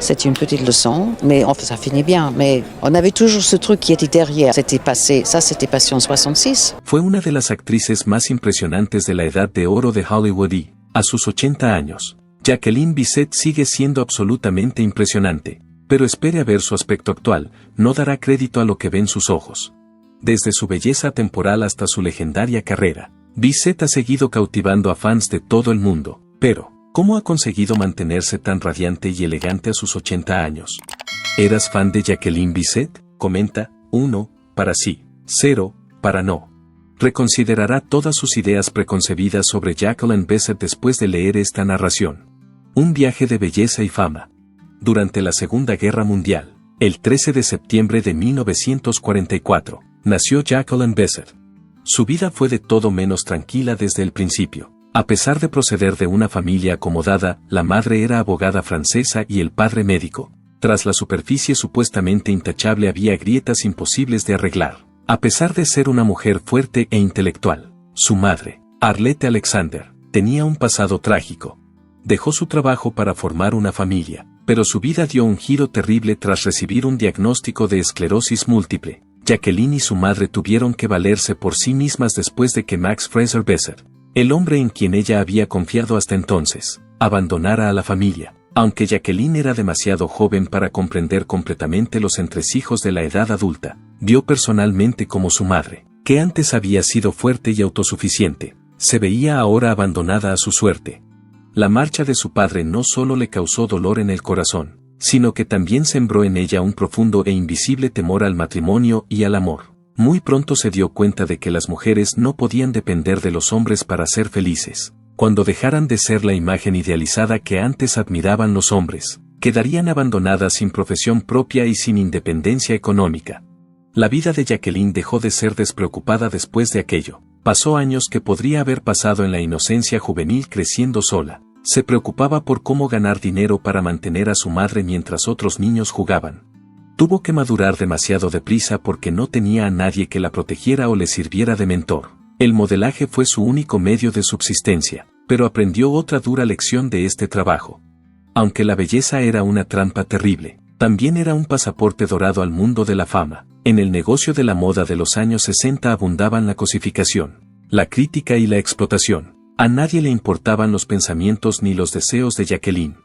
C'était une petite leçon, mais enfin, ça finit bien. Mais on avait toujours ce truc qui était derrière. C'était passé en 66. Fue una de las actrices más impresionantes de la edad de oro de Hollywood y, a sus 80 años, Jacqueline Bisset sigue siendo absolutamente impresionante. Pero espere a ver su aspecto actual, no dará crédito a lo que ven sus ojos. Desde su belleza temporal hasta su legendaria carrera, Bisset ha seguido cautivando a fans de todo el mundo. Pero, ¿cómo ha conseguido mantenerse tan radiante y elegante a sus 80 años? ¿Eras fan de Jacqueline Bisset? Comenta, 1, para sí, 0, para no. Reconsiderará todas sus ideas preconcebidas sobre Jacqueline Bisset después de leer esta narración. Un viaje de belleza y fama. Durante la Segunda Guerra Mundial, el 13 de septiembre de 1944, nació Jacqueline Bisset. Su vida fue de todo menos tranquila desde el principio. A pesar de proceder de una familia acomodada, la madre era abogada francesa y el padre médico. Tras la superficie supuestamente intachable había grietas imposibles de arreglar. A pesar de ser una mujer fuerte e intelectual, su madre, Arlette Alexander, tenía un pasado trágico. Dejó su trabajo para formar una familia, pero su vida dio un giro terrible tras recibir un diagnóstico de esclerosis múltiple. Jacqueline y su madre tuvieron que valerse por sí mismas después de que Max Fraser Bisset, el hombre en quien ella había confiado hasta entonces, abandonara a la familia. Aunque Jacqueline era demasiado joven para comprender completamente los entresijos de la edad adulta, vio personalmente cómo su madre, que antes había sido fuerte y autosuficiente, se veía ahora abandonada a su suerte. La marcha de su padre no solo le causó dolor en el corazón, sino que también sembró en ella un profundo e invisible temor al matrimonio y al amor. Muy pronto se dio cuenta de que las mujeres no podían depender de los hombres para ser felices. Cuando dejaran de ser la imagen idealizada que antes admiraban los hombres, quedarían abandonadas sin profesión propia y sin independencia económica. La vida de Jacqueline dejó de ser despreocupada después de aquello. Pasó años que podría haber pasado en la inocencia juvenil creciendo sola. Se preocupaba por cómo ganar dinero para mantener a su madre mientras otros niños jugaban. Tuvo que madurar demasiado deprisa porque no tenía a nadie que la protegiera o le sirviera de mentor. El modelaje fue su único medio de subsistencia, pero aprendió otra dura lección de este trabajo. Aunque la belleza era una trampa terrible, también era un pasaporte dorado al mundo de la fama. En el negocio de la moda de los años 60 abundaban la cosificación, la crítica y la explotación. A nadie le importaban los pensamientos ni los deseos de Jacqueline.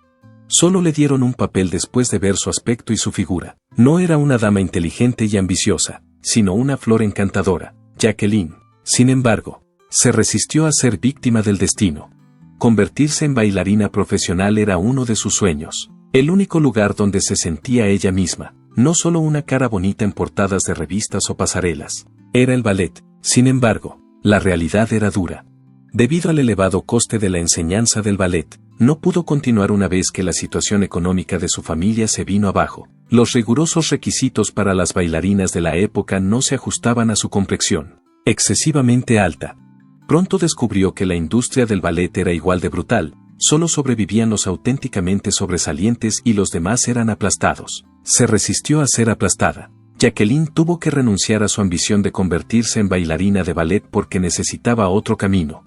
Solo le dieron un papel después de ver su aspecto y su figura. No era una dama inteligente y ambiciosa, sino una flor encantadora. Jacqueline, sin embargo, se resistió a ser víctima del destino. Convertirse en bailarina profesional era uno de sus sueños, el único lugar donde se sentía ella misma, no solo una cara bonita en portadas de revistas o pasarelas. Era el ballet. Sin embargo, la realidad era dura. Debido al elevado coste de la enseñanza del ballet, no pudo continuar una vez que la situación económica de su familia se vino abajo. Los rigurosos requisitos para las bailarinas de la época no se ajustaban a su complexión, excesivamente alta. Pronto descubrió que la industria del ballet era igual de brutal, solo sobrevivían los auténticamente sobresalientes y los demás eran aplastados. Se resistió a ser aplastada. Jacqueline tuvo que renunciar a su ambición de convertirse en bailarina de ballet porque necesitaba otro camino.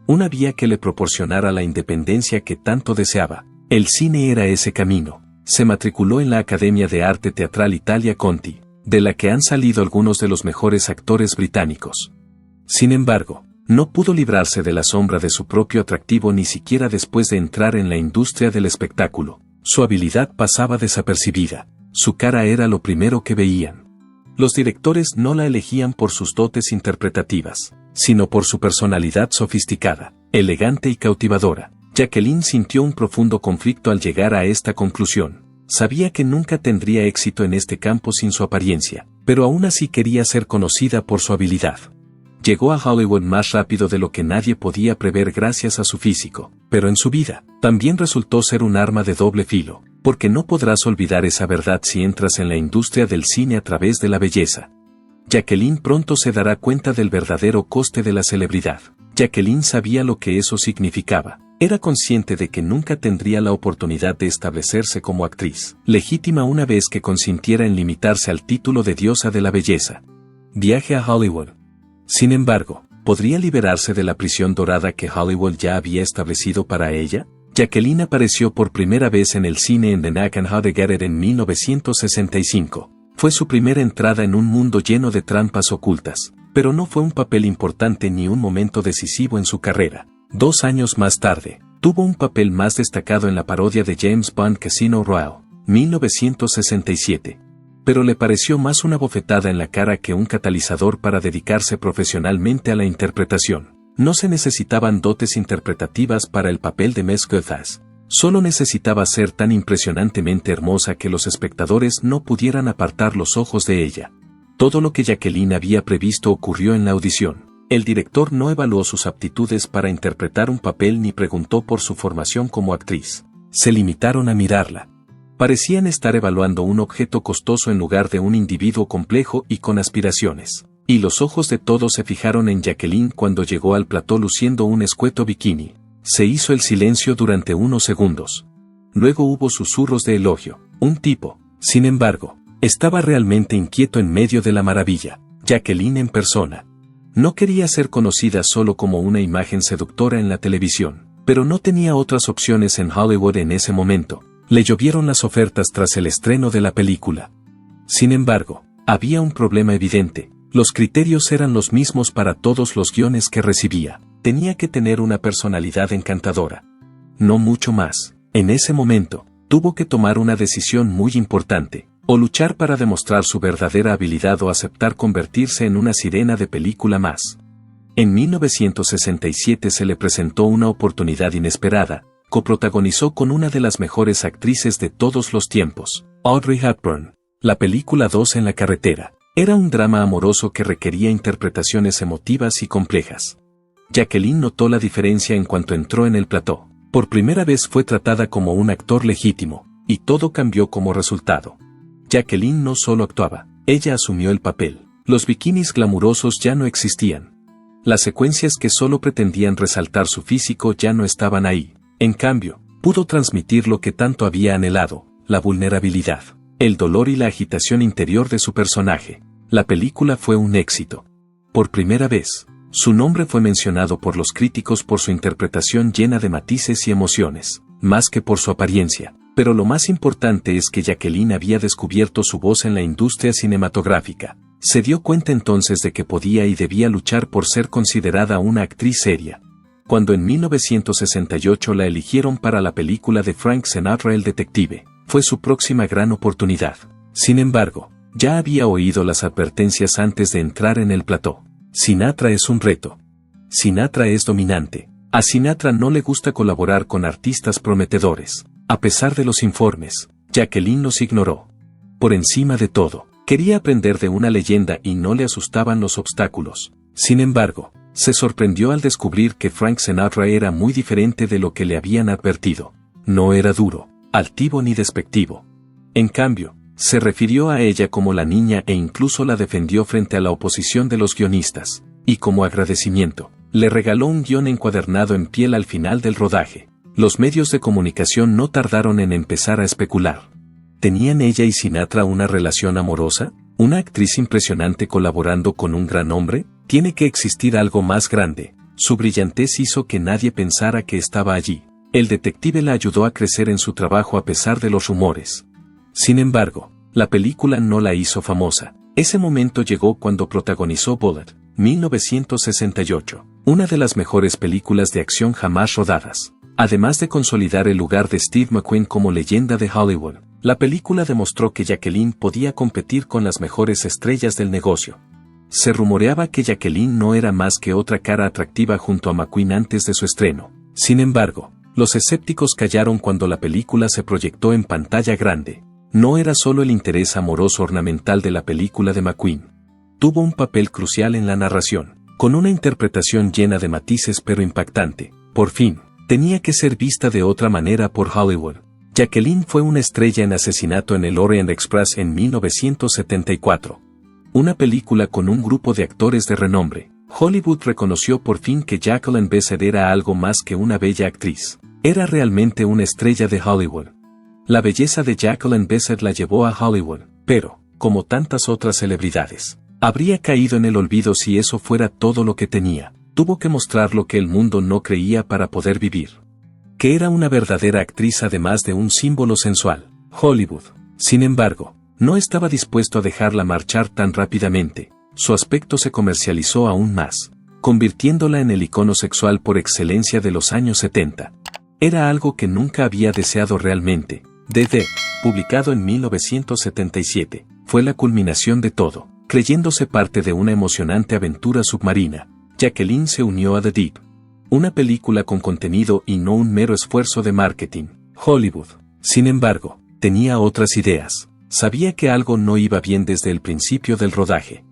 Una vía que le proporcionara la independencia que tanto deseaba. El cine era ese camino. Se matriculó en la Academia de Arte Teatral Italia Conti, de la que han salido algunos de los mejores actores británicos. Sin embargo, no pudo librarse de la sombra de su propio atractivo ni siquiera después de entrar en la industria del espectáculo. Su habilidad pasaba desapercibida. Su cara era lo primero que veían. Los directores no la elegían por sus dotes interpretativas, sino por su personalidad sofisticada, elegante y cautivadora. Jacqueline sintió un profundo conflicto al llegar a esta conclusión. Sabía que nunca tendría éxito en este campo sin su apariencia, pero aún así quería ser conocida por su habilidad. Llegó a Hollywood más rápido de lo que nadie podía prever gracias a su físico, pero en su vida, también resultó ser un arma de doble filo, porque no podrás olvidar esa verdad si entras en la industria del cine a través de la belleza. Jacqueline pronto se dará cuenta del verdadero coste de la celebridad. Jacqueline sabía lo que eso significaba. Era consciente de que nunca tendría la oportunidad de establecerse como actriz legítima una vez que consintiera en limitarse al título de diosa de la belleza. Viaje a Hollywood. Sin embargo, ¿podría liberarse de la prisión dorada que Hollywood ya había establecido para ella? Jacqueline apareció por primera vez en el cine en The Knack and How to Get It en 1965. Fue su primera entrada en un mundo lleno de trampas ocultas, pero no fue un papel importante ni un momento decisivo en su carrera. 2 años más tarde, tuvo un papel más destacado en la parodia de James Bond Casino Royale, 1967. Pero le pareció más una bofetada en la cara que un catalizador para dedicarse profesionalmente a la interpretación. No se necesitaban dotes interpretativas para el papel de Miss Gothas. Solo necesitaba ser tan impresionantemente hermosa que los espectadores no pudieran apartar los ojos de ella. Todo lo que Jacqueline había previsto ocurrió en la audición. El director no evaluó sus aptitudes para interpretar un papel ni preguntó por su formación como actriz. Se limitaron a mirarla. Parecían estar evaluando un objeto costoso en lugar de un individuo complejo y con aspiraciones. Y los ojos de todos se fijaron en Jacqueline cuando llegó al plató luciendo un escueto bikini. Se hizo el silencio durante unos segundos. Luego hubo susurros de elogio. Un tipo, sin embargo, estaba realmente inquieto en medio de la maravilla. Jacqueline en persona. No quería ser conocida solo como una imagen seductora en la televisión, pero no tenía otras opciones en Hollywood en ese momento. Le llovieron las ofertas tras el estreno de la película. Sin embargo, había un problema evidente. Los criterios eran los mismos para todos los guiones que recibía. Tenía que tener una personalidad encantadora. No mucho más. En ese momento, tuvo que tomar una decisión muy importante. O luchar para demostrar su verdadera habilidad o aceptar convertirse en una sirena de película más. En 1967 se le presentó una oportunidad inesperada. Coprotagonizó con una de las mejores actrices de todos los tiempos, Audrey Hepburn. La película 2 en la carretera. Era un drama amoroso que requería interpretaciones emotivas y complejas. Jacqueline notó la diferencia en cuanto entró en el plató. Por primera vez fue tratada como un actor legítimo, y todo cambió como resultado. Jacqueline no solo actuaba, ella asumió el papel. Los bikinis glamurosos ya no existían. Las secuencias que solo pretendían resaltar su físico ya no estaban ahí. En cambio, pudo transmitir lo que tanto había anhelado, la vulnerabilidad, el dolor y la agitación interior de su personaje. La película fue un éxito. Por primera vez, su nombre fue mencionado por los críticos por su interpretación llena de matices y emociones, más que por su apariencia. Pero lo más importante es que Jacqueline había descubierto su voz en la industria cinematográfica. Se dio cuenta entonces de que podía y debía luchar por ser considerada una actriz seria. Cuando en 1968 la eligieron para la película de Frank Sinatra El Detective, fue su próxima gran oportunidad. Sin embargo, ya había oído las advertencias antes de entrar en el plató. Sinatra es un reto. Sinatra es dominante. A Sinatra no le gusta colaborar con artistas prometedores. A pesar de los informes, Jacqueline los ignoró. Por encima de todo, quería aprender de una leyenda y no le asustaban los obstáculos. Sin embargo, se sorprendió al descubrir que Frank Sinatra era muy diferente de lo que le habían advertido. No era duro, altivo ni despectivo. En cambio, se refirió a ella como la niña e incluso la defendió frente a la oposición de los guionistas. Y como agradecimiento, le regaló un guión encuadernado en piel al final del rodaje. Los medios de comunicación no tardaron en empezar a especular. ¿Tenían ella y Sinatra una relación amorosa? ¿Una actriz impresionante colaborando con un gran hombre? Tiene que existir algo más grande. Su brillantez hizo que nadie pensara que estaba allí. El detective la ayudó a crecer en su trabajo a pesar de los rumores. Sin embargo, la película no la hizo famosa. Ese momento llegó cuando protagonizó Bullitt, 1968, una de las mejores películas de acción jamás rodadas. Además de consolidar el lugar de Steve McQueen como leyenda de Hollywood, la película demostró que Jacqueline podía competir con las mejores estrellas del negocio. Se rumoreaba que Jacqueline no era más que otra cara atractiva junto a McQueen antes de su estreno. Sin embargo, los escépticos callaron cuando la película se proyectó en pantalla grande. No era solo el interés amoroso ornamental de la película de McQueen. Tuvo un papel crucial en la narración, con una interpretación llena de matices pero impactante. Por fin, tenía que ser vista de otra manera por Hollywood. Jacqueline fue una estrella en Asesinato en el Orient Express en 1974. Una película con un grupo de actores de renombre. Hollywood reconoció por fin que Jacqueline Bisset era algo más que una bella actriz. Era realmente una estrella de Hollywood. La belleza de Jacqueline Bisset la llevó a Hollywood, pero, como tantas otras celebridades, habría caído en el olvido si eso fuera todo lo que tenía. Tuvo que mostrar lo que el mundo no creía para poder vivir. que era una verdadera actriz además de un símbolo sensual. Hollywood, sin embargo, no estaba dispuesto a dejarla marchar tan rápidamente. Su aspecto se comercializó aún más, convirtiéndola en el icono sexual por excelencia de los años 70. Era algo que nunca había deseado realmente. The Deep, publicado en 1977, fue la culminación de todo. Creyéndose parte de una emocionante aventura submarina, Jacqueline se unió a The Deep, una película con contenido y no un mero esfuerzo de marketing. Hollywood, sin embargo, tenía otras ideas. Sabía que algo no iba bien desde el principio del rodaje.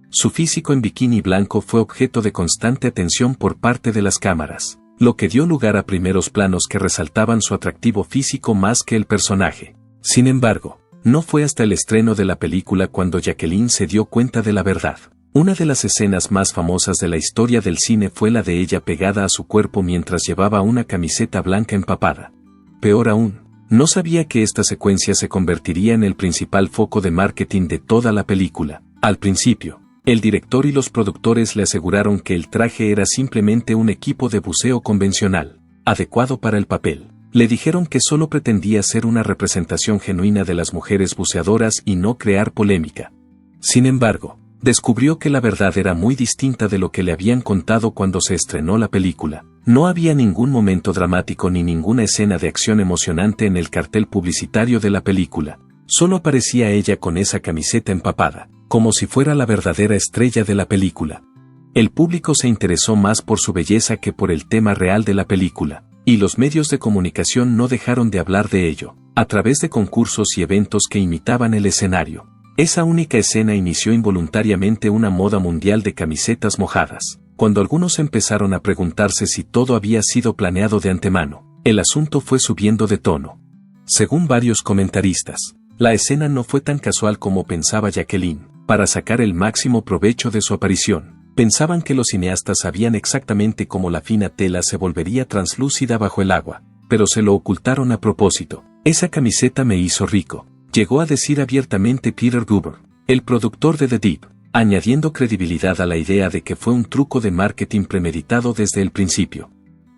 Su físico en bikini blanco fue objeto de constante atención por parte de las cámaras, lo que dio lugar a primeros planos que resaltaban su atractivo físico más que el personaje. Sin embargo, no fue hasta el estreno de la película cuando Jacqueline se dio cuenta de la verdad. Una de las escenas más famosas de la historia del cine fue la de ella pegada a su cuerpo mientras llevaba una camiseta blanca empapada. Peor aún, no sabía que esta secuencia se convertiría en el principal foco de marketing de toda la película. Al principio, el director y los productores le aseguraron que el traje era simplemente un equipo de buceo convencional, adecuado para el papel. Le dijeron que solo pretendía ser una representación genuina de las mujeres buceadoras y no crear polémica. Sin embargo, descubrió que la verdad era muy distinta de lo que le habían contado cuando se estrenó la película. No había ningún momento dramático ni ninguna escena de acción emocionante en el cartel publicitario de la película. Solo aparecía ella con esa camiseta empapada, como si fuera la verdadera estrella de la película. El público se interesó más por su belleza que por el tema real de la película, y los medios de comunicación no dejaron de hablar de ello, a través de concursos y eventos que imitaban el escenario. Esa única escena inició involuntariamente una moda mundial de camisetas mojadas. Cuando algunos empezaron a preguntarse si todo había sido planeado de antemano, el asunto fue subiendo de tono. Según varios comentaristas, la escena no fue tan casual como pensaba Jacqueline. Para sacar el máximo provecho de su aparición, pensaban que los cineastas sabían exactamente cómo la fina tela se volvería translúcida bajo el agua, pero se lo ocultaron a propósito. Esa camiseta me hizo rico, llegó a decir abiertamente Peter Guber, el productor de The Deep, añadiendo credibilidad a la idea de que fue un truco de marketing premeditado desde el principio.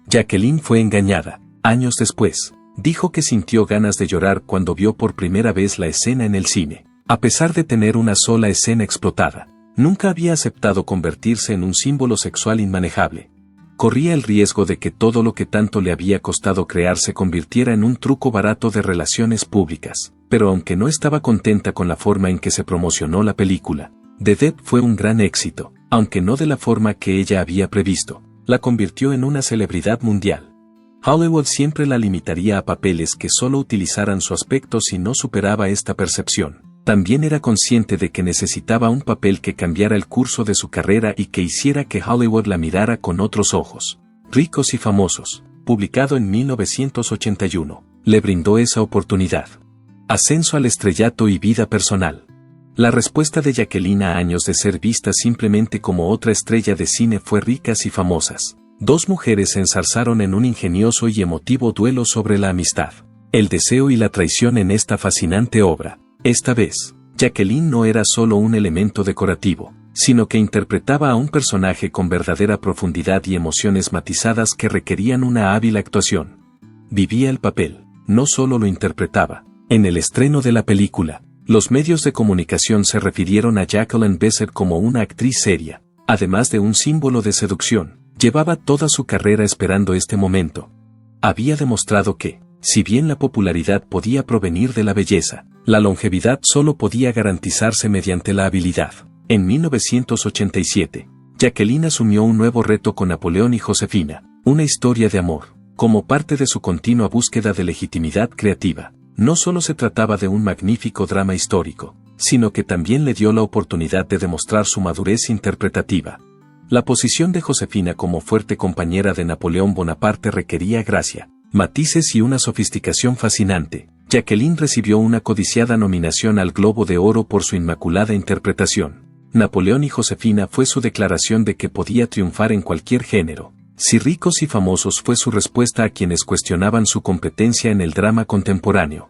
Jacqueline fue engañada. Años después, dijo que sintió ganas de llorar cuando vio por primera vez la escena en el cine. A pesar de tener una sola escena explotada, nunca había aceptado convertirse en un símbolo sexual inmanejable. Corría el riesgo de que todo lo que tanto le había costado crear se convirtiera en un truco barato de relaciones públicas. Pero aunque no estaba contenta con la forma en que se promocionó la película, The Deep fue un gran éxito, aunque no de la forma que ella había previsto. La convirtió en una celebridad mundial. Hollywood siempre la limitaría a papeles que solo utilizaran su aspecto si no superaba esta percepción. También era consciente de que necesitaba un papel que cambiara el curso de su carrera y que hiciera que Hollywood la mirara con otros ojos. Ricos y Famosos, publicado en 1981, le brindó esa oportunidad. Ascenso al estrellato y vida personal. La respuesta de Jacqueline a años de ser vista simplemente como otra estrella de cine fue Ricas y Famosas. Dos mujeres se enzarzaron en un ingenioso y emotivo duelo sobre la amistad, el deseo y la traición en esta fascinante obra. Esta vez, Jacqueline no era solo un elemento decorativo, sino que interpretaba a un personaje con verdadera profundidad y emociones matizadas que requerían una hábil actuación. Vivía el papel, no solo lo interpretaba. En el estreno de la película, los medios de comunicación se refirieron a Jacqueline Bisset como una actriz seria, además de un símbolo de seducción. Llevaba toda su carrera esperando este momento. Había demostrado que, si bien la popularidad podía provenir de la belleza, la longevidad solo podía garantizarse mediante la habilidad. En 1987, Jacqueline asumió un nuevo reto con Napoleón y Josefina, una historia de amor, como parte de su continua búsqueda de legitimidad creativa. No solo se trataba de un magnífico drama histórico, sino que también le dio la oportunidad de demostrar su madurez interpretativa. La posición de Josefina como fuerte compañera de Napoleón Bonaparte requería gracia, matices y una sofisticación fascinante. Jacqueline recibió una codiciada nominación al Globo de Oro por su inmaculada interpretación. Napoleón y Josefina fue su declaración de que podía triunfar en cualquier género. Si Ricos y Famosos fue su respuesta a quienes cuestionaban su competencia en el drama contemporáneo.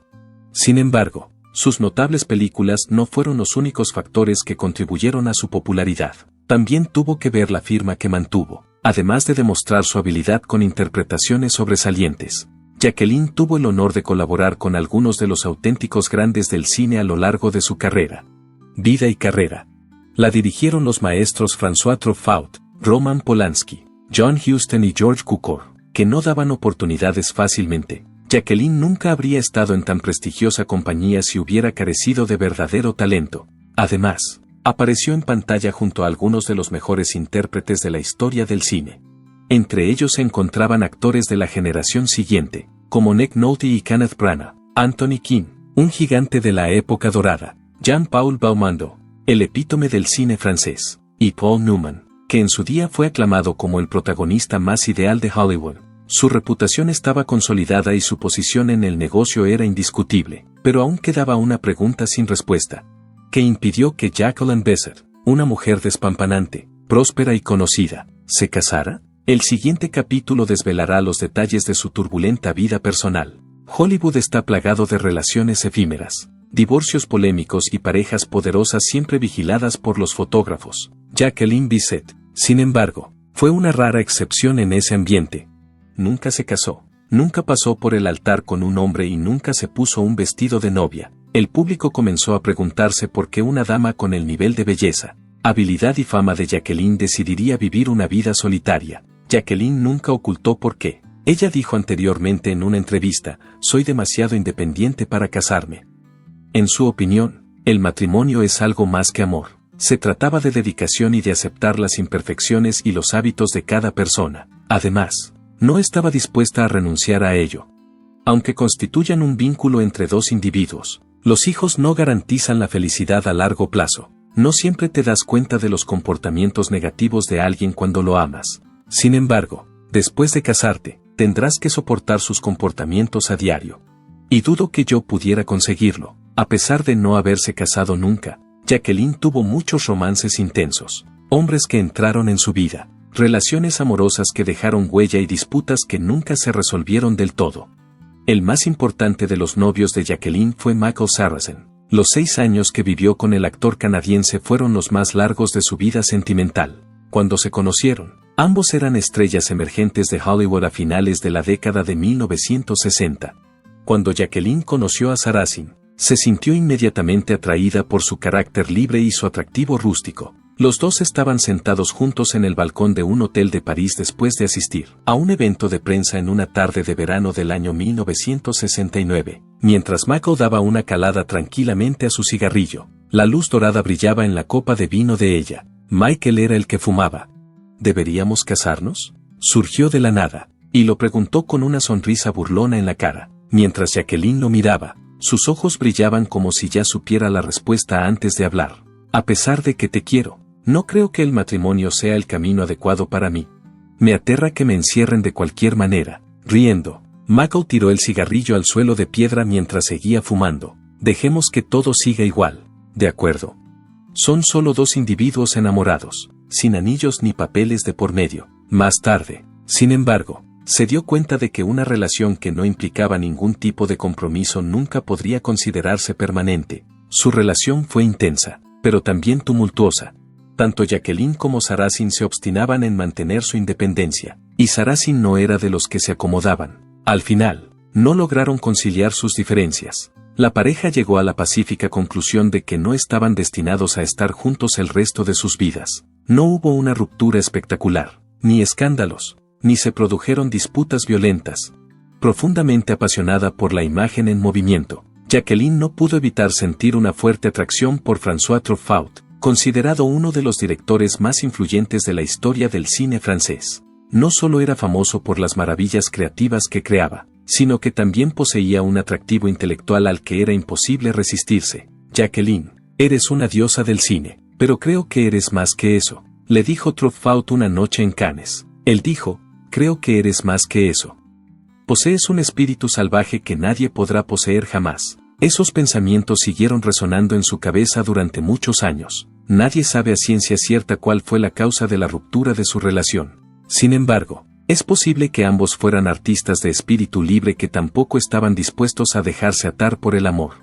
Sin embargo, sus notables películas no fueron los únicos factores que contribuyeron a su popularidad. También tuvo que ver la firma que mantuvo, además de demostrar su habilidad con interpretaciones sobresalientes. Jacqueline tuvo el honor de colaborar con algunos de los auténticos grandes del cine a lo largo de su carrera. Vida y carrera. La dirigieron los maestros François Truffaut, Roman Polanski, John Huston y George Cukor, que no daban oportunidades fácilmente. Jacqueline nunca habría estado en tan prestigiosa compañía si hubiera carecido de verdadero talento. Además, apareció en pantalla junto a algunos de los mejores intérpretes de la historia del cine. Entre ellos se encontraban actores de la generación siguiente, como Nick Nolte y Kenneth Branagh, Anthony Quinn, un gigante de la época dorada, Jean-Paul Belmondo, el epítome del cine francés, y Paul Newman, que en su día fue aclamado como el protagonista más ideal de Hollywood. Su reputación estaba consolidada y su posición en el negocio era indiscutible, pero aún quedaba una pregunta sin respuesta, que impidió que Jacqueline Bisset, una mujer despampanante, próspera y conocida, se casara. El siguiente capítulo desvelará los detalles de su turbulenta vida personal. Hollywood está plagado de relaciones efímeras, divorcios polémicos y parejas poderosas siempre vigiladas por los fotógrafos. Jacqueline Bisset, sin embargo, fue una rara excepción en ese ambiente. Nunca se casó, nunca pasó por el altar con un hombre y nunca se puso un vestido de novia. El público comenzó a preguntarse por qué una dama con el nivel de belleza, habilidad y fama de Jacqueline decidiría vivir una vida solitaria. Jacqueline nunca ocultó por qué. Ella dijo anteriormente en una entrevista, «Soy demasiado independiente para casarme». En su opinión, el matrimonio es algo más que amor. Se trataba de dedicación y de aceptar las imperfecciones y los hábitos de cada persona. Además, no estaba dispuesta a renunciar a ello. Aunque constituyan un vínculo entre dos individuos, los hijos no garantizan la felicidad a largo plazo. No siempre te das cuenta de los comportamientos negativos de alguien cuando lo amas. Sin embargo, después de casarte, tendrás que soportar sus comportamientos a diario. Y dudo que yo pudiera conseguirlo. A pesar de no haberse casado nunca, Jacqueline tuvo muchos romances intensos, hombres que entraron en su vida, relaciones amorosas que dejaron huella y disputas que nunca se resolvieron del todo. El más importante de los novios de Jacqueline fue Michael Sarrazin. Los 6 años que vivió con el actor canadiense fueron los más largos de su vida sentimental. Cuando se conocieron, ambos eran estrellas emergentes de Hollywood a finales de la década de 1960. Cuando Jacqueline conoció a Sarrazin, se sintió inmediatamente atraída por su carácter libre y su atractivo rústico. Los dos estaban sentados juntos en el balcón de un hotel de París después de asistir a un evento de prensa en una tarde de verano del año 1969. Mientras Michael daba una calada tranquilamente a su cigarrillo, la luz dorada brillaba en la copa de vino de ella. Michael era el que fumaba. ¿Deberíamos casarnos?, surgió de la nada, y lo preguntó con una sonrisa burlona en la cara. Mientras Jacqueline lo miraba, sus ojos brillaban como si ya supiera la respuesta antes de hablar. A pesar de que te quiero, no creo que el matrimonio sea el camino adecuado para mí. Me aterra que me encierren de cualquier manera. Riendo, Michael tiró el cigarrillo al suelo de piedra mientras seguía fumando. Dejemos que todo siga igual. ¿De acuerdo? Son solo dos individuos enamorados, sin anillos ni papeles de por medio. Más tarde, sin embargo, se dio cuenta de que una relación que no implicaba ningún tipo de compromiso nunca podría considerarse permanente. Su relación fue intensa, pero también tumultuosa. Tanto Jacqueline como Sarrazin se obstinaban en mantener su independencia, y Sarrazin no era de los que se acomodaban. Al final, no lograron conciliar sus diferencias. La pareja llegó a la pacífica conclusión de que no estaban destinados a estar juntos el resto de sus vidas. No hubo una ruptura espectacular, ni escándalos, ni se produjeron disputas violentas. Profundamente apasionada por la imagen en movimiento, Jacqueline no pudo evitar sentir una fuerte atracción por François Truffaut, considerado uno de los directores más influyentes de la historia del cine francés. No solo era famoso por las maravillas creativas que creaba, sino que también poseía un atractivo intelectual al que era imposible resistirse. Jacqueline, eres una diosa del cine, pero creo que eres más que eso, le dijo Truffaut una noche en Cannes. Él dijo, creo que eres más que eso. Posees un espíritu salvaje que nadie podrá poseer jamás. Esos pensamientos siguieron resonando en su cabeza durante muchos años. Nadie sabe a ciencia cierta cuál fue la causa de la ruptura de su relación. Sin embargo, es posible que ambos fueran artistas de espíritu libre que tampoco estaban dispuestos a dejarse atar por el amor.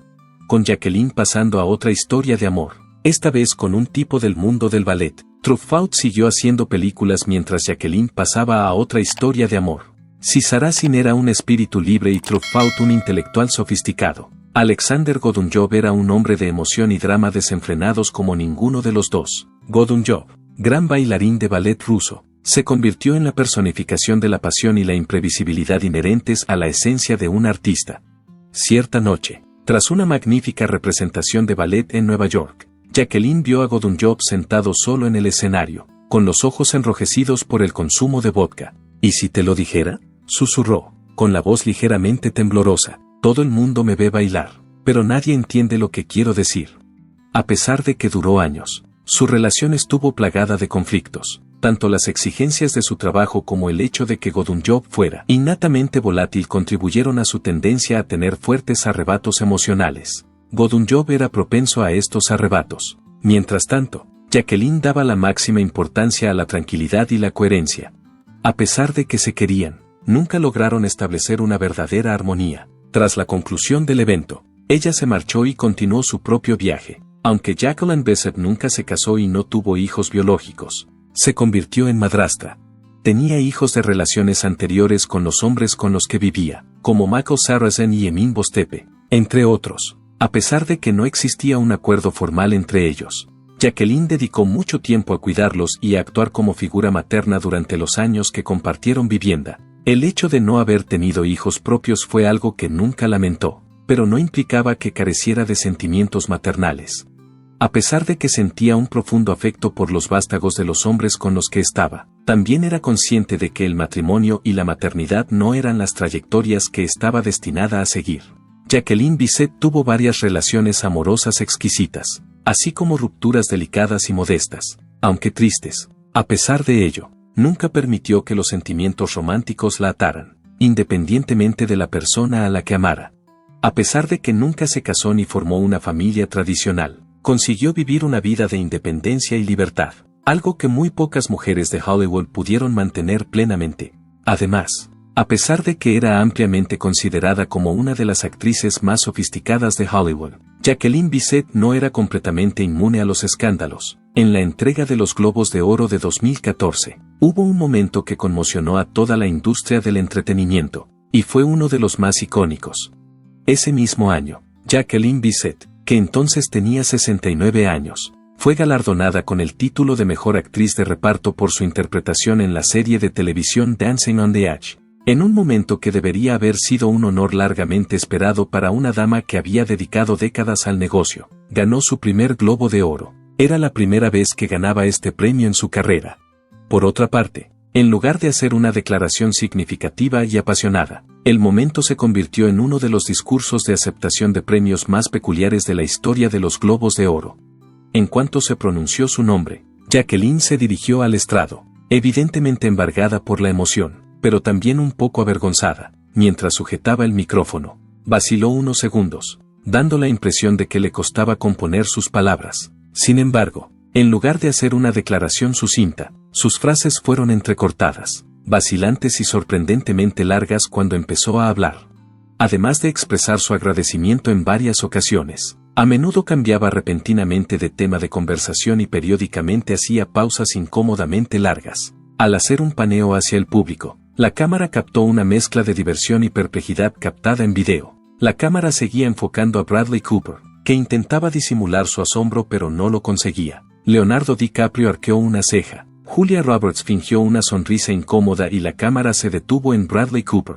Con Jacqueline pasando a otra historia de amor, esta vez con un tipo del mundo del ballet, Truffaut siguió haciendo películas mientras Jacqueline pasaba a otra historia de amor. Si Sarrazin era un espíritu libre y Truffaut un intelectual sofisticado, Alexander Godunov era un hombre de emoción y drama desenfrenados como ninguno de los dos. Godunov, gran bailarín de ballet ruso, se convirtió en la personificación de la pasión y la imprevisibilidad inherentes a la esencia de un artista. Cierta noche, tras una magnífica representación de ballet en Nueva York, Jacqueline vio a Godunov sentado solo en el escenario, con los ojos enrojecidos por el consumo de vodka. ¿Y si te lo dijera?, susurró, con la voz ligeramente temblorosa. Todo el mundo me ve bailar, pero nadie entiende lo que quiero decir. A pesar de que duró años, su relación estuvo plagada de conflictos. Tanto las exigencias de su trabajo como el hecho de que Godunov fuera innatamente volátil contribuyeron a su tendencia a tener fuertes arrebatos emocionales. Godunov era propenso a estos arrebatos. Mientras tanto, Jacqueline daba la máxima importancia a la tranquilidad y la coherencia. A pesar de que se querían, nunca lograron establecer una verdadera armonía. Tras la conclusión del evento, ella se marchó y continuó su propio viaje. Aunque Jacqueline Bisset nunca se casó y no tuvo hijos biológicos, se convirtió en madrastra. Tenía hijos de relaciones anteriores con los hombres con los que vivía, como Michael Sarrazin y Emin Bostepe, entre otros. A pesar de que no existía un acuerdo formal entre ellos, Jacqueline dedicó mucho tiempo a cuidarlos y a actuar como figura materna durante los años que compartieron vivienda. El hecho de no haber tenido hijos propios fue algo que nunca lamentó, pero no implicaba que careciera de sentimientos maternales. A pesar de que sentía un profundo afecto por los vástagos de los hombres con los que estaba, también era consciente de que el matrimonio y la maternidad no eran las trayectorias que estaba destinada a seguir. Jacqueline Bisset tuvo varias relaciones amorosas exquisitas, así como rupturas delicadas y modestas, aunque tristes. A pesar de ello, nunca permitió que los sentimientos románticos la ataran, independientemente de la persona a la que amara. A pesar de que nunca se casó ni formó una familia tradicional, consiguió vivir una vida de independencia y libertad, algo que muy pocas mujeres de Hollywood pudieron mantener plenamente. Además, a pesar de que era ampliamente considerada como una de las actrices más sofisticadas de Hollywood, Jacqueline Bisset no era completamente inmune a los escándalos. En la entrega de los Globos de Oro de 2014, hubo un momento que conmocionó a toda la industria del entretenimiento, y fue uno de los más icónicos. Ese mismo año, Jacqueline Bisset, que entonces tenía 69 años, fue galardonada con el título de Mejor Actriz de Reparto por su interpretación en la serie de televisión Dancing on the Edge. En un momento que debería haber sido un honor largamente esperado para una dama que había dedicado décadas al negocio, ganó su primer Globo de Oro. Era la primera vez que ganaba este premio en su carrera. Por otra parte, en lugar de hacer una declaración significativa y apasionada, el momento se convirtió en uno de los discursos de aceptación de premios más peculiares de la historia de los Globos de Oro. En cuanto se pronunció su nombre, Jacqueline se dirigió al estrado, evidentemente embargada por la emoción, pero también un poco avergonzada. Mientras sujetaba el micrófono, vaciló unos segundos, dando la impresión de que le costaba componer sus palabras. Sin embargo, en lugar de hacer una declaración sucinta, sus frases fueron entrecortadas, vacilantes y sorprendentemente largas cuando empezó a hablar. Además de expresar su agradecimiento en varias ocasiones, a menudo cambiaba repentinamente de tema de conversación y periódicamente hacía pausas incómodamente largas. Al hacer un paneo hacia el público, la cámara captó una mezcla de diversión y perplejidad captada en video. La cámara seguía enfocando a Bradley Cooper, que intentaba disimular su asombro pero no lo conseguía. Leonardo DiCaprio arqueó una ceja. Julia Roberts fingió una sonrisa incómoda y la cámara se detuvo en Bradley Cooper.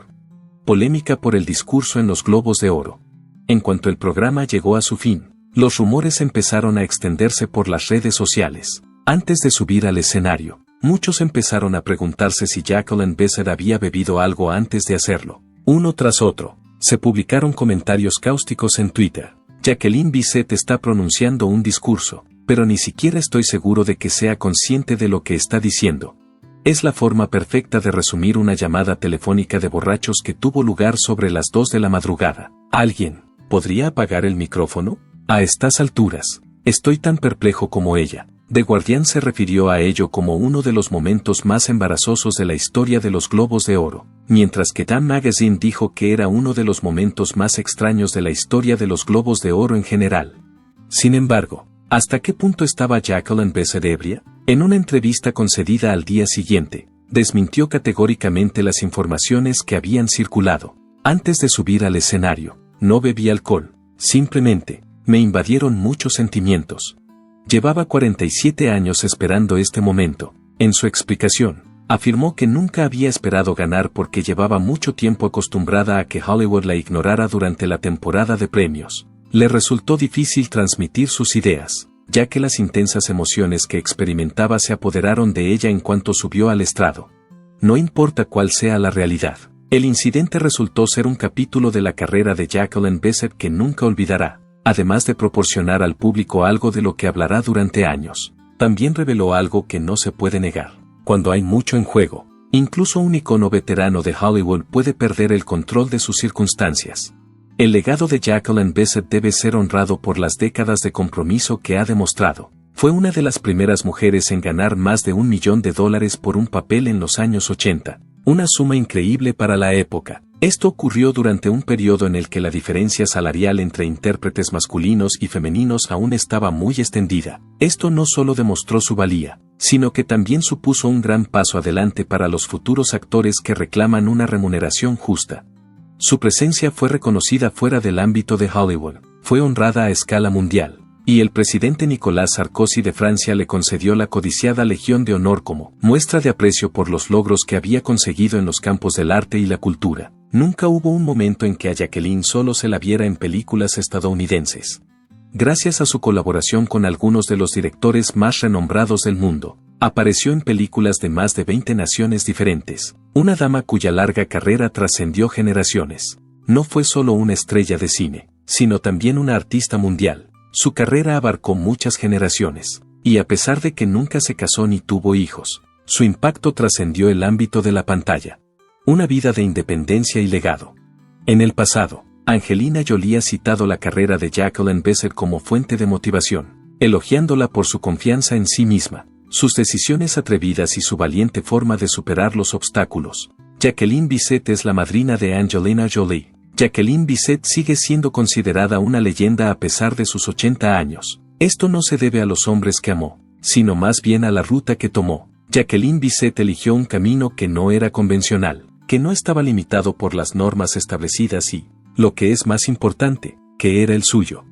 Polémica por el discurso en los Globos de Oro. En cuanto el programa llegó a su fin, los rumores empezaron a extenderse por las redes sociales. Antes de subir al escenario, muchos empezaron a preguntarse si Jacqueline Bisset había bebido algo antes de hacerlo. Uno tras otro, se publicaron comentarios cáusticos en Twitter. Jacqueline Bisset está pronunciando un discurso, pero ni siquiera estoy seguro de que sea consciente de lo que está diciendo. Es la forma perfecta de resumir una llamada telefónica de borrachos que tuvo lugar sobre las 2 de la madrugada. ¿Alguien podría apagar el micrófono? A estas alturas, estoy tan perplejo como ella. The Guardian se refirió a ello como uno de los momentos más embarazosos de la historia de los Globos de Oro, mientras que Time Magazine dijo que era uno de los momentos más extraños de la historia de los Globos de Oro en general. Sin embargo, ¿hasta qué punto estaba Jacqueline Bisset ebria? En una entrevista concedida al día siguiente, desmintió categóricamente las informaciones que habían circulado. Antes de subir al escenario, no bebí alcohol, simplemente, me invadieron muchos sentimientos. Llevaba 47 años esperando este momento. En su explicación, afirmó que nunca había esperado ganar porque llevaba mucho tiempo acostumbrada a que Hollywood la ignorara durante la temporada de premios. Le resultó difícil transmitir sus ideas, ya que las intensas emociones que experimentaba se apoderaron de ella en cuanto subió al estrado. No importa cuál sea la realidad, el incidente resultó ser un capítulo de la carrera de Jacqueline Bisset que nunca olvidará, además de proporcionar al público algo de lo que hablará durante años. También reveló algo que no se puede negar. Cuando hay mucho en juego, incluso un icono veterano de Hollywood puede perder el control de sus circunstancias. El legado de Jacqueline Bisset debe ser honrado por las décadas de compromiso que ha demostrado. Fue una de las primeras mujeres en ganar más de $1 millón por un papel en los años 80, una suma increíble para la época. Esto ocurrió durante un periodo en el que la diferencia salarial entre intérpretes masculinos y femeninos aún estaba muy extendida. Esto no solo demostró su valía, sino que también supuso un gran paso adelante para los futuros actores que reclaman una remuneración justa. Su presencia fue reconocida fuera del ámbito de Hollywood, fue honrada a escala mundial, y el presidente Nicolas Sarkozy de Francia le concedió la codiciada Legión de Honor como muestra de aprecio por los logros que había conseguido en los campos del arte y la cultura. Nunca hubo un momento en que a Jacqueline solo se la viera en películas estadounidenses. Gracias a su colaboración con algunos de los directores más renombrados del mundo, apareció en películas de más de 20 naciones diferentes, una dama cuya larga carrera trascendió generaciones. No fue solo una estrella de cine, sino también una artista mundial. Su carrera abarcó muchas generaciones, y a pesar de que nunca se casó ni tuvo hijos, su impacto trascendió el ámbito de la pantalla. Una vida de independencia y legado. En el pasado, Angelina Jolie ha citado la carrera de Jacqueline Bisset como fuente de motivación, elogiándola por su confianza en sí misma, sus decisiones atrevidas y su valiente forma de superar los obstáculos. Jacqueline Bisset es la madrina de Angelina Jolie. Jacqueline Bisset sigue siendo considerada una leyenda a pesar de sus 80 años. Esto no se debe a los hombres que amó, sino más bien a la ruta que tomó. Jacqueline Bisset eligió un camino que no era convencional, que no estaba limitado por las normas establecidas y, lo que es más importante, que era el suyo.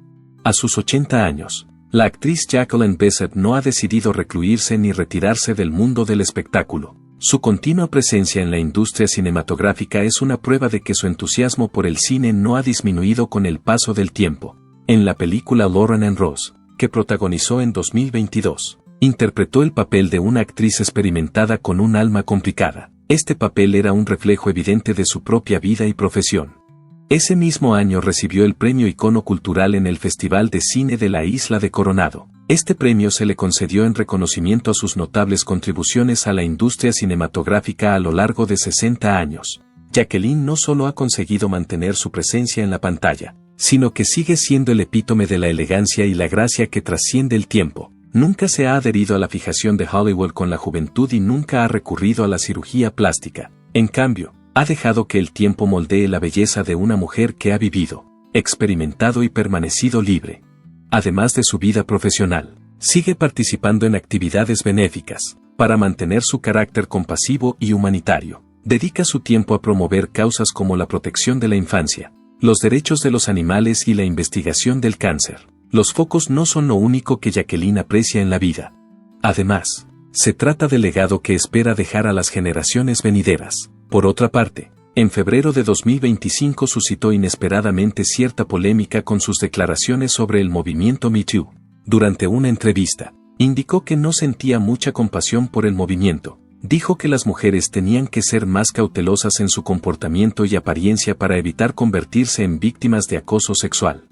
A sus 80 años, la actriz Jacqueline Bisset no ha decidido recluirse ni retirarse del mundo del espectáculo. Su continua presencia en la industria cinematográfica es una prueba de que su entusiasmo por el cine no ha disminuido con el paso del tiempo. En la película Lauren and Rose, que protagonizó en 2022, interpretó el papel de una actriz experimentada con un alma complicada. Este papel era un reflejo evidente de su propia vida y profesión. Ese mismo año recibió el premio Icono Cultural en el Festival de Cine de la Isla de Coronado. Este premio se le concedió en reconocimiento a sus notables contribuciones a la industria cinematográfica a lo largo de 60 años. Jacqueline no solo ha conseguido mantener su presencia en la pantalla, sino que sigue siendo el epítome de la elegancia y la gracia que trasciende el tiempo. Nunca se ha adherido a la fijación de Hollywood con la juventud y nunca ha recurrido a la cirugía plástica. En cambio, ha dejado que el tiempo moldee la belleza de una mujer que ha vivido, experimentado y permanecido libre. Además de su vida profesional, sigue participando en actividades benéficas, para mantener su carácter compasivo y humanitario. Dedica su tiempo a promover causas como la protección de la infancia, los derechos de los animales y la investigación del cáncer. Los focos no son lo único que Jacqueline aprecia en la vida. Además, se trata del legado que espera dejar a las generaciones venideras. Por otra parte, en febrero de 2025 suscitó inesperadamente cierta polémica con sus declaraciones sobre el movimiento Me Too. Durante una entrevista, indicó que no sentía mucha compasión por el movimiento. Dijo que las mujeres tenían que ser más cautelosas en su comportamiento y apariencia para evitar convertirse en víctimas de acoso sexual.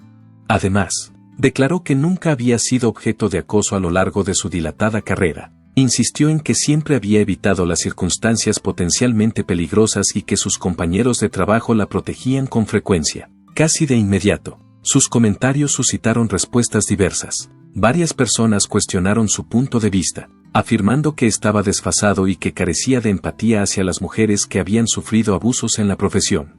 Además, declaró que nunca había sido objeto de acoso a lo largo de su dilatada carrera. Insistió en que siempre había evitado las circunstancias potencialmente peligrosas y que sus compañeros de trabajo la protegían con frecuencia. Casi de inmediato, sus comentarios suscitaron respuestas diversas. Varias personas cuestionaron su punto de vista, afirmando que estaba desfasado y que carecía de empatía hacia las mujeres que habían sufrido abusos en la profesión.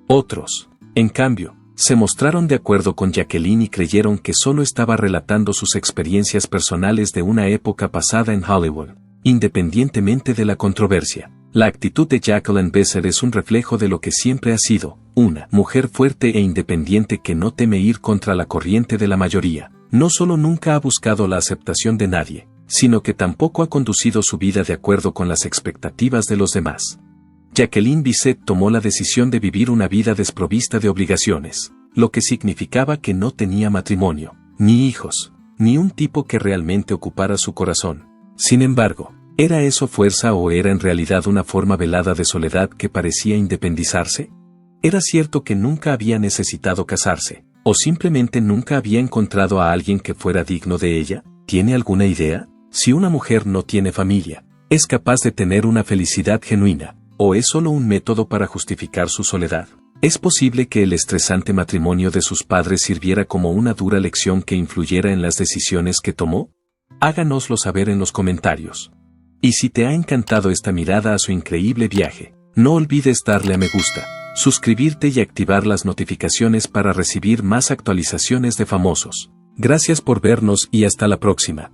Otros, en cambio, se mostraron de acuerdo con Jacqueline y creyeron que solo estaba relatando sus experiencias personales de una época pasada en Hollywood, independientemente de la controversia. La actitud de Jacqueline Besser es un reflejo de lo que siempre ha sido, una mujer fuerte e independiente que no teme ir contra la corriente de la mayoría. No solo nunca ha buscado la aceptación de nadie, sino que tampoco ha conducido su vida de acuerdo con las expectativas de los demás. Jacqueline Bisset tomó la decisión de vivir una vida desprovista de obligaciones, lo que significaba que no tenía matrimonio, ni hijos, ni un tipo que realmente ocupara su corazón. Sin embargo, ¿era eso fuerza o era en realidad una forma velada de soledad que parecía independizarse? ¿Era cierto que nunca había necesitado casarse, o simplemente nunca había encontrado a alguien que fuera digno de ella? ¿Tiene alguna idea? Si una mujer no tiene familia, ¿es capaz de tener una felicidad genuina, o es solo un método para justificar su soledad? ¿Es posible que el estresante matrimonio de sus padres sirviera como una dura lección que influyera en las decisiones que tomó? Háganoslo saber en los comentarios. Y si te ha encantado esta mirada a su increíble viaje, no olvides darle a me gusta, suscribirte y activar las notificaciones para recibir más actualizaciones de famosos. Gracias por vernos y hasta la próxima.